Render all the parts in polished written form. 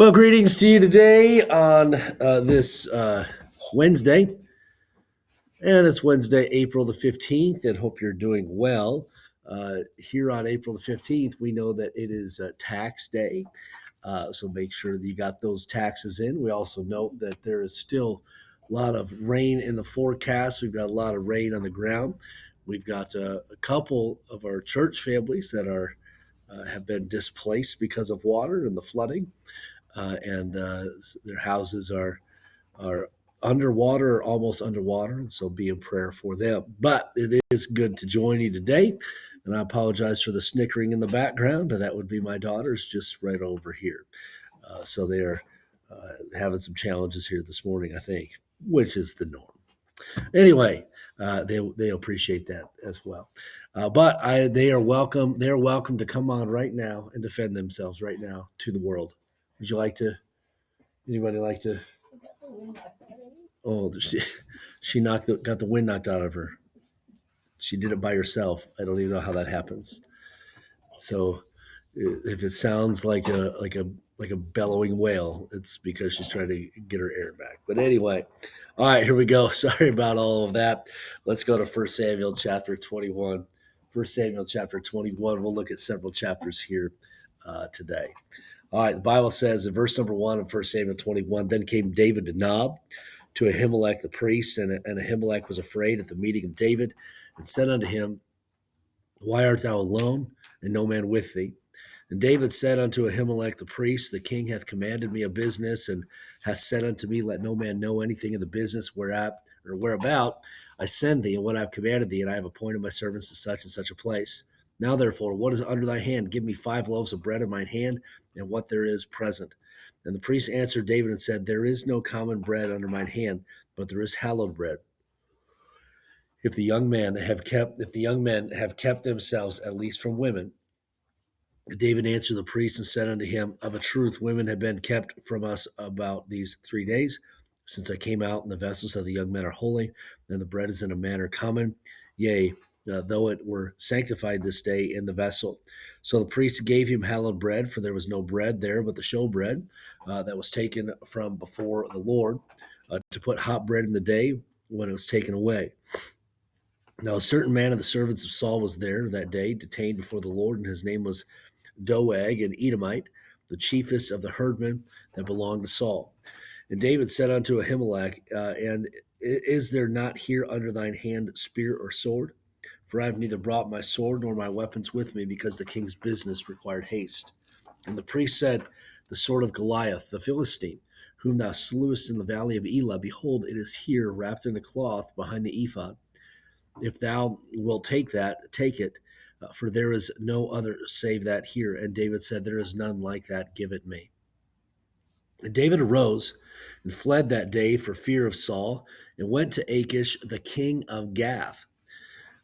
Well, greetings to you today on this Wednesday. And it's Wednesday, April the 15th, and hope you're doing well. Here on April the 15th, we know that it is tax day. So make sure that you got those taxes in. We also note that there is still a lot of rain in the forecast. We've got a lot of rain on the ground. We've got a couple of our church families that are have been displaced because of water and the flooding and their houses are underwater or almost underwater, and so be in prayer for them. But it is good to join you today, and I apologize for the snickering in the background. That would be my daughters just right over here. So they are having some challenges here this morning, I think, which is the norm. Anyway, they appreciate that as well. They are welcome. They are welcome to come on right now and defend themselves right now to the world. Would you like to? Anybody like to? Oh, she got the wind knocked out of her. She did it by herself. I don't even know how that happens. So if it sounds like a bellowing whale, it's because she's trying to get her air back. But anyway, all right, here we go. Sorry about all of that. Let's go to 1 Samuel chapter 21. 1 Samuel chapter 21. We'll look at several chapters here today. All right, the Bible says in verse number 1 of 1 Samuel 21, then came David to Nob, to Ahimelech the priest, and Ahimelech was afraid at the meeting of David, and said unto him, why art thou alone, and no man with thee? And David said unto Ahimelech the priest, the king hath commanded me a business, and hath said unto me, let no man know anything of the business whereabout I send thee, and what I have commanded thee, and I have appointed my servants to such and such a place. Now therefore, what is under thy hand? Give me 5 loaves of bread in mine hand, and what there is present. And the priest answered David and said, there is no common bread under mine hand, but there is hallowed bread. If the young men have kept themselves at least from women. David answered the priest and said unto him, of a truth, women have been kept from us about these 3 days, since I came out, and the vessels of the young men are holy, and the bread is in a manner common, yea, though it were sanctified this day in the vessel. So the priest gave him hallowed bread, for there was no bread there but the showbread that was taken from before the Lord, to put hot bread in the day when it was taken away. Now a certain man of the servants of Saul was there that day, detained before the Lord, and his name was Doeg, an Edomite, the chiefest of the herdmen that belonged to Saul. And David said unto Ahimelech, and is there not here under thine hand spear or sword? For I have neither brought my sword nor my weapons with me, because the king's business required haste. And the priest said, the sword of Goliath, the Philistine, whom thou slewest in the valley of Elah, behold, it is here wrapped in a cloth behind the ephod. If thou wilt take that, take it, for there is no other save that here. And David said, there is none like that, give it me. And David arose and fled that day for fear of Saul, and went to Achish, the king of Gath.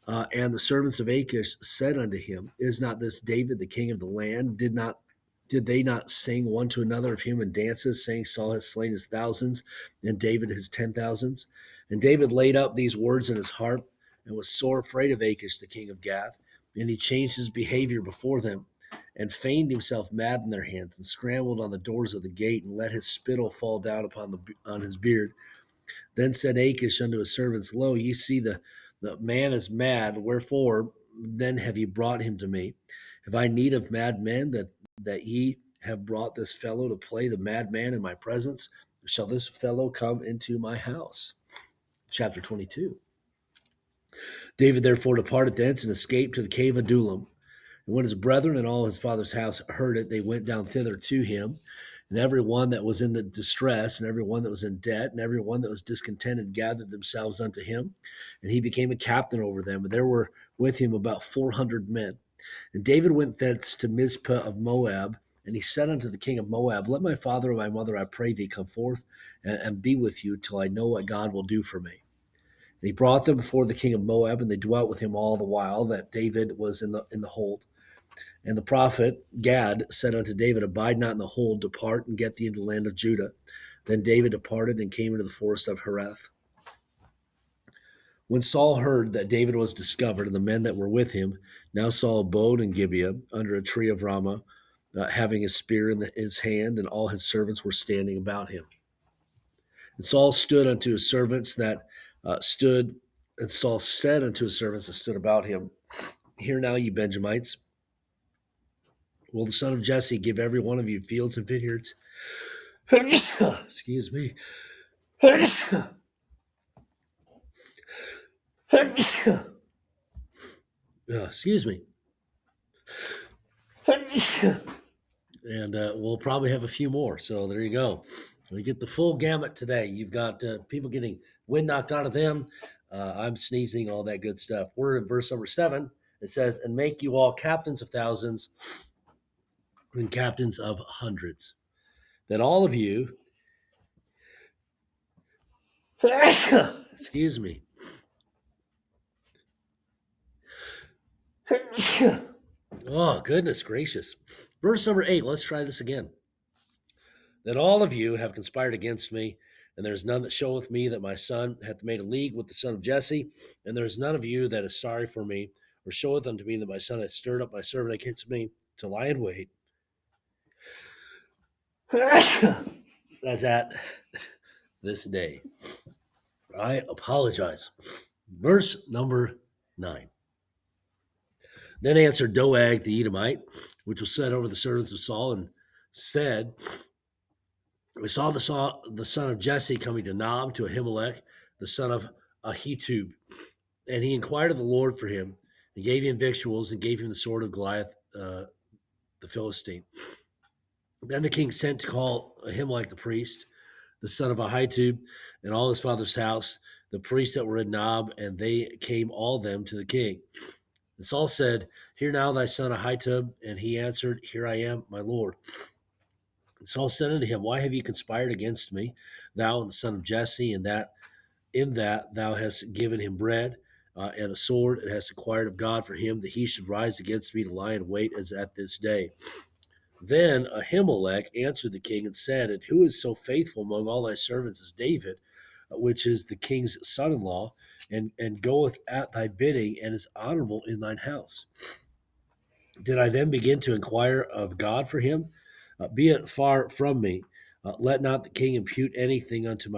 And the servants of Achish said unto him, is not this David, the king of the land? Did they not sing one to another of him in dances, saying, Saul has slain his thousands, and David his 10,000s? And David laid up these words in his heart, and was sore afraid of Achish, the king of Gath. And he changed his behavior before them, and feigned himself mad in their hands, and scrambled on the doors of the gate, and let his spittle fall down on his beard. Then said Achish unto his servants, lo, ye see the man is mad, wherefore then have ye brought him to me? Have I need of mad men, that ye have brought this fellow to play the madman in my presence? Shall this fellow come into my house? Chapter 22. David therefore departed thence, and escaped to the cave of Adullam. And when his brethren and all his father's house heard it, they went down thither to him. And every one that was in the distress, and every one that was in debt, and every one that was discontented gathered themselves unto him. And he became a captain over them. And there were with him about 400 men. And David went thence to Mizpah of Moab. And he said unto the king of Moab, let my father and my mother, I pray thee, come forth and be with you till I know what God will do for me. And he brought them before the king of Moab, and they dwelt with him all the while that David was in the hold. And the prophet Gad said unto David, abide not in the hold, depart and get thee into the land of Judah. Then David departed and came into the forest of Hereth. When Saul heard that David was discovered, and the men that were with him, now Saul abode in Gibeah under a tree of Ramah, having a spear in his hand, and all his servants were standing about him. And Saul stood unto his servants that stood, and Saul said unto his servants that stood about him, Hear now, ye Benjamites, will the son of Jesse give every one of you fields and vineyards? Excuse me. Excuse me. And we'll probably have a few more. So there you go. We get the full gamut today. You've got people getting wind knocked out of them. I'm sneezing, all that good stuff. We're in verse number 7. It says, And make you all captains of thousands and captains of hundreds, that all of you, excuse me, oh, goodness gracious. Verse number 8, let's try this again. That all of you have conspired against me, and there is none that showeth me that my son hath made a league with the son of Jesse, and there is none of you that is sorry for me, or showeth unto me that my son hath stirred up my servant against me to lie in wait. As at this day. I apologize. Verse number 9. Then answered Doeg the Edomite, which was set over the servants of Saul, and said, We saw the son of Jesse coming to Nob, to Ahimelech, the son of Ahitub. And he inquired of the Lord for him, and gave him victuals, and gave him the sword of Goliath, the Philistine. Then the king sent to call Ahimelech the priest, the son of Ahitub, and all his father's house, the priests that were in Nob, and they came all them to the king. And Saul said, Hear now thy son Ahitub. And he answered, Here I am, my lord. And Saul said unto him, Why have you conspired against me, thou and the son of Jesse, and that in that thou hast given him bread and a sword, and hast acquired of God for him that he should rise against me to lie in wait as at this day? Then Ahimelech answered the king and said, And who is so faithful among all thy servants as David, which is the king's son-in-law, and goeth at thy bidding, and is honorable in thine house? Did I then begin to inquire of God for him? Be it far from me. Let not the king impute anything unto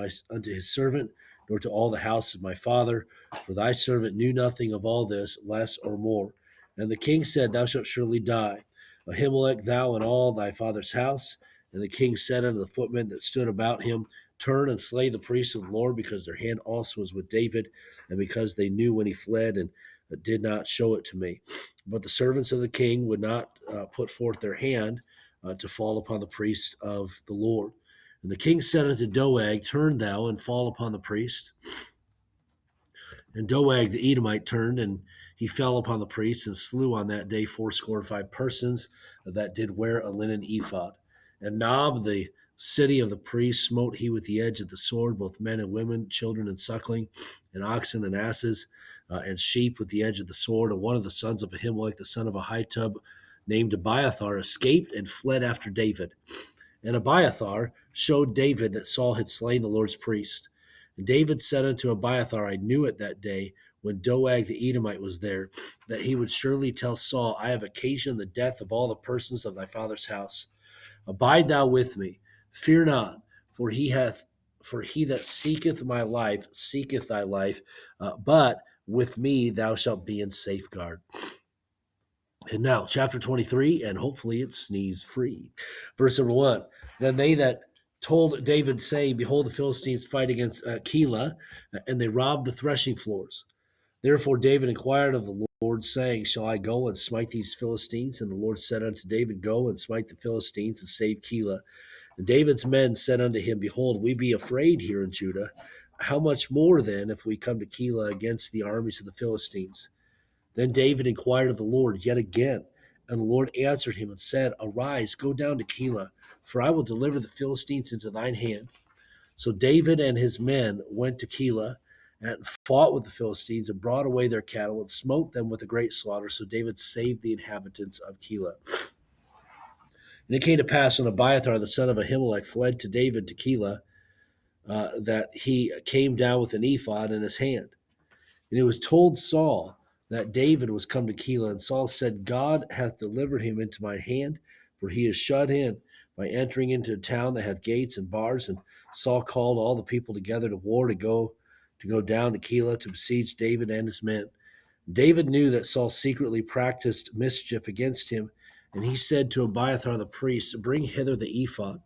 his servant, nor to all the house of my father, for thy servant knew nothing of all this, less or more. And the king said, Thou shalt surely die, Ahimelech, thou and all thy father's house. And the king said unto the footmen that stood about him, Turn and slay the priests of the Lord, because their hand also was with David, and because they knew when he fled, and did not show it to me. But the servants of the king would not put forth their hand to fall upon the priests of the Lord. And the king said unto Doeg, Turn thou and fall upon the priest. And Doeg the Edomite turned, and he fell upon the priests, and slew on that day 85 persons that did wear a linen ephod. And Nob, the city of the priests, smote he with the edge of the sword, both men and women, children and suckling, and oxen and asses, and sheep with the edge of the sword. And one of the sons of Ahimelech, the son of Ahitub, named Abiathar, escaped and fled after David. And Abiathar showed David that Saul had slain the Lord's priest. And David said unto Abiathar, I knew it that day, when Doeg the Edomite was there, that he would surely tell Saul, I have occasioned the death of all the persons of thy father's house. Abide thou with me, fear not, for he that seeketh my life seeketh thy life, but with me thou shalt be in safeguard. And now, chapter 23, and hopefully it's sneeze free. Verse number 1. Then they that told David, say, Behold, the Philistines fight against Keilah, and they rob the threshing floors. Therefore David inquired of the Lord, saying, Shall I go and smite these Philistines? And the Lord said unto David, Go and smite the Philistines, and save Keilah. And David's men said unto him, Behold, we be afraid here in Judah. How much more then if we come to Keilah against the armies of the Philistines? Then David inquired of the Lord yet again, and the Lord answered him and said, Arise, go down to Keilah, for I will deliver the Philistines into thine hand. So David and his men went to Keilah, and fought with the Philistines, and brought away their cattle, and smote them with a great slaughter. So David saved the inhabitants of Keilah. And it came to pass when Abiathar the son of Ahimelech fled to David to Keilah, that he came down with an ephod in his hand. And it was told Saul that David was come to Keilah, and Saul said, God hath delivered him into my hand, for he is shut in by entering into a town that hath gates and bars. And Saul called all the people together to war to go down to Keilah to besiege David and his men. David knew that Saul secretly practiced mischief against him, and he said to Abiathar the priest, Bring hither the ephod.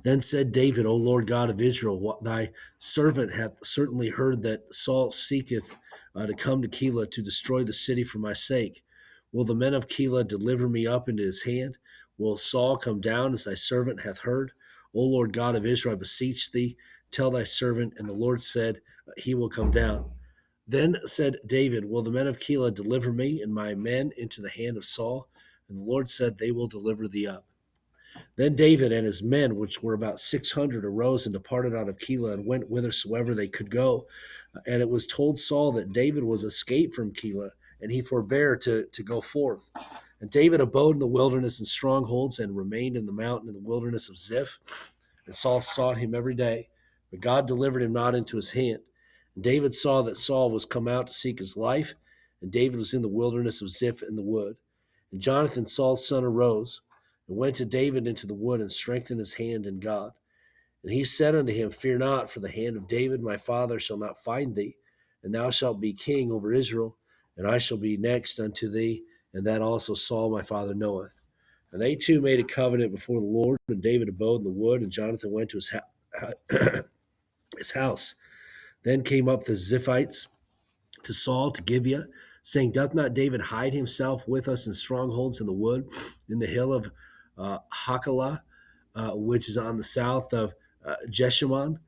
Then said David, O Lord God of Israel, thy servant hath certainly heard that Saul seeketh to come to Keilah to destroy the city for my sake. Will the men of Keilah deliver me up into his hand? Will Saul come down as thy servant hath heard? O Lord God of Israel, I beseech thee, tell thy servant. And the Lord said, He will come down. Then said David, Will the men of Keilah deliver me and my men into the hand of Saul? And the Lord said, They will deliver thee up. Then David and his men, which were about 600, arose and departed out of Keilah and went whithersoever they could go. And it was told Saul that David was escaped from Keilah, and he forbare to go forth. And David abode in the wilderness and strongholds, and remained in the mountain in the wilderness of Ziph. And Saul sought him every day, but God delivered him not into his hand. And David saw that Saul was come out to seek his life, and David was in the wilderness of Ziph in the wood. And Jonathan, Saul's son, arose and went to David into the wood and strengthened his hand in God. And he said unto him, Fear not, for the hand of David my father shall not find thee, and thou shalt be king over Israel, and I shall be next unto thee, and that also Saul my father knoweth. And they two made a covenant before the Lord, and David abode in the wood, and Jonathan went to his house. Then came up the Ziphites to Saul to Gibeah, saying, Doth not David hide himself with us in strongholds in the wood, in the hill of Hachilah, which is on the south of Jeshimon?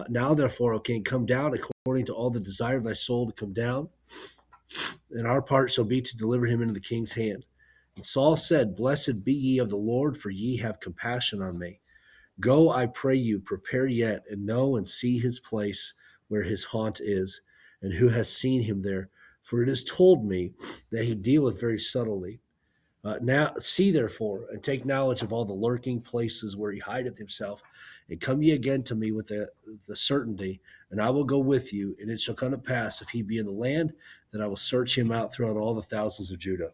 Now therefore, O king, come down according to all the desire of thy soul to come down, and our part shall be to deliver him into the king's hand. And Saul said, Blessed be ye of the Lord, for ye have compassion on me. Go, I pray you, prepare yet, and know and see his place where his haunt is, and who has seen him there. For it is told me that he dealeth very subtly. Now see therefore, and take knowledge of all the lurking places where he hideth himself, and come ye again to me with the certainty, and I will go with you, and it shall come to pass, if he be in the land, that I will search him out throughout all the thousands of Judah.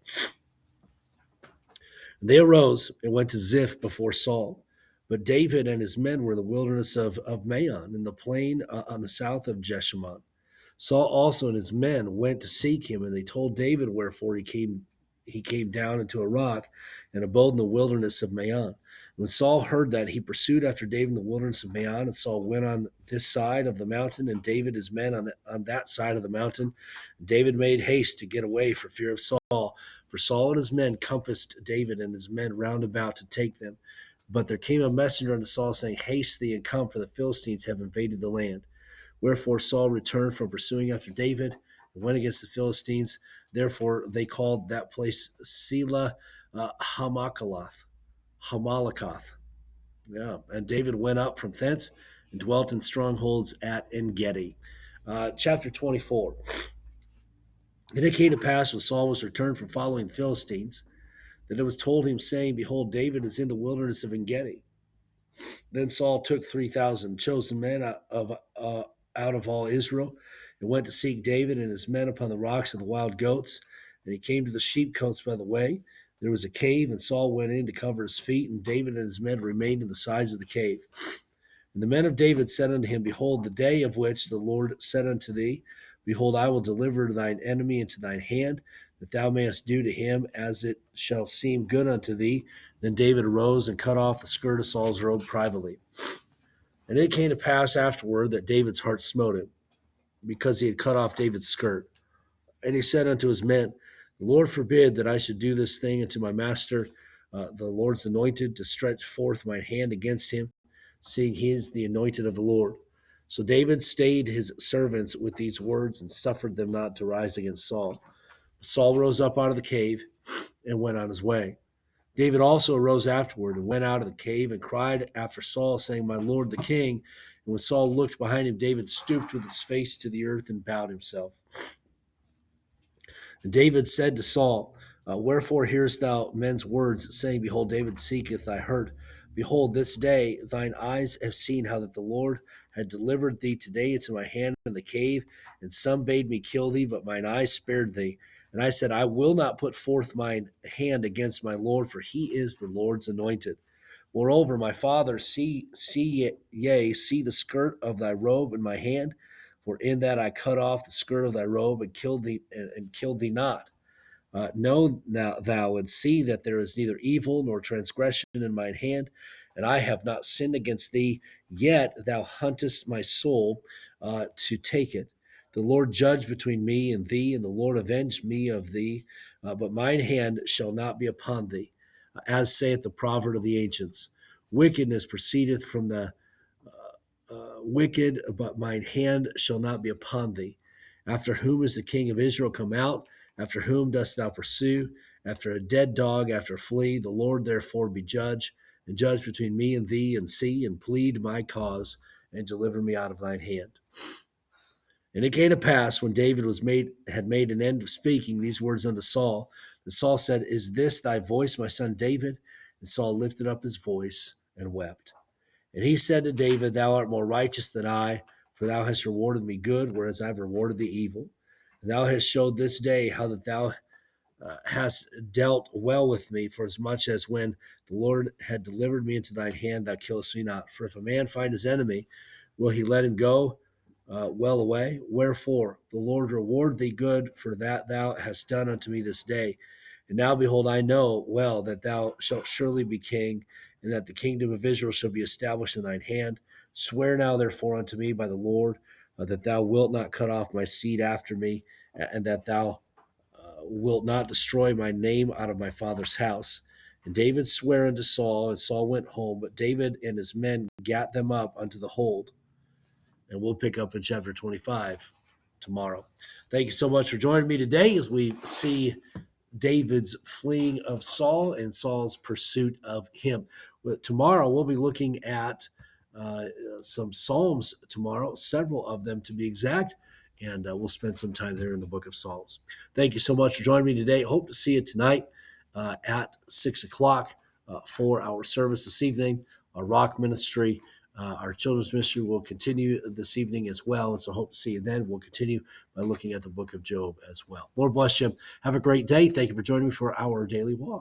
And they arose and went to Ziph before Saul. But David and his men were in the wilderness of Maon, in the plain on the south of Jeshimon. Saul also and his men went to seek him, and they told David wherefore he came down into a rock and abode in the wilderness of Maon. When Saul heard that, he pursued after David in the wilderness of Maon, and Saul went on this side of the mountain, and David his men on that side of the mountain. David made haste to get away for fear of Saul, for Saul and his men compassed David and his men round about to take them. But there came a messenger unto Saul, saying, Haste thee and come, for the Philistines have invaded the land. Wherefore Saul returned from pursuing after David and went against the Philistines. Therefore they called that place Selah Hamalakath. Yeah, and David went up from thence and dwelt in strongholds at En-gedi. Chapter 24. And it came to pass when Saul was returned from following the Philistines, that it was told him, saying, Behold, David is in the wilderness of En-gedi. Then Saul took 3,000 chosen men out of all Israel, and went to seek David and his men upon the rocks of the wild goats. And he came to the sheepcotes by the way. There was a cave, and Saul went in to cover his feet, and David and his men remained in the sides of the cave. And the men of David said unto him, Behold, the day of which the Lord said unto thee, Behold, I will deliver thine enemy into thine hand, that thou mayest do to him as it shall seem good unto thee. Then David arose and cut off the skirt of Saul's robe privately. And it came to pass afterward that David's heart smote him, because he had cut off David's skirt. And he said unto his men, The Lord forbid that I should do this thing unto my master, the Lord's anointed, to stretch forth mine hand against him, seeing he is the anointed of the Lord. So David stayed his servants with these words, and suffered them not to rise against Saul. Saul rose up out of the cave and went on his way. David also arose afterward and went out of the cave and cried after Saul, saying, My lord the king. And when Saul looked behind him, David stooped with his face to the earth and bowed himself. And David said to Saul, Wherefore hearest thou men's words, saying, Behold, David seeketh thy hurt. Behold, this day thine eyes have seen how that the Lord had delivered thee today into my hand in the cave, and some bade me kill thee, but mine eyes spared thee. And I said, I will not put forth mine hand against my Lord, for he is the Lord's anointed. Moreover, my father, see the skirt of thy robe in my hand, for in that I cut off the skirt of thy robe and killed thee not. Know now thou and see that there is neither evil nor transgression in mine hand, and I have not sinned against thee, yet thou huntest my soul to take it. The Lord judge between me and thee, and the Lord avenge me of thee, but mine hand shall not be upon thee. As saith the proverb of the ancients, wickedness proceedeth from the wicked, but mine hand shall not be upon thee. After whom is the king of Israel come out? After whom dost thou pursue? After a dead dog, after a flea. The Lord therefore be judge, and judge between me and thee, and see, and plead my cause, and deliver me out of thine hand. And it came to pass, when David had made an end of speaking these words unto Saul, that Saul said, Is this thy voice, my son David? And Saul lifted up his voice and wept. And he said to David, Thou art more righteous than I, for thou hast rewarded me good, whereas I have rewarded thee evil. And thou hast showed this day how that thou hast dealt well with me, for as much as when the Lord had delivered me into thine hand, thou killest me not. For if a man find his enemy, will he let him go well away? Wherefore, the Lord reward thee good for that thou hast done unto me this day. And now, behold, I know well that thou shalt surely be king, and that the kingdom of Israel shall be established in thine hand. Swear now, therefore, unto me by the Lord, that thou wilt not cut off my seed after me, and that thou wilt not destroy my name out of my father's house. And David sware unto Saul, and Saul went home, but David and his men gat them up unto the hold. And we'll pick up in chapter 25 tomorrow. Thank you so much for joining me today as we see David's fleeing of Saul and Saul's pursuit of him. Tomorrow, we'll be looking at some Psalms tomorrow, several of them to be exact, and we'll spend some time there in the book of Psalms. Thank you so much for joining me today. Hope to see you tonight at 6 o'clock for our service this evening, our rock ministry. Our children's ministry will continue this evening as well, and so hope to see you then. We'll continue by looking at the book of Job as well. Lord bless you. Have a great day. Thank you for joining me for our daily walk.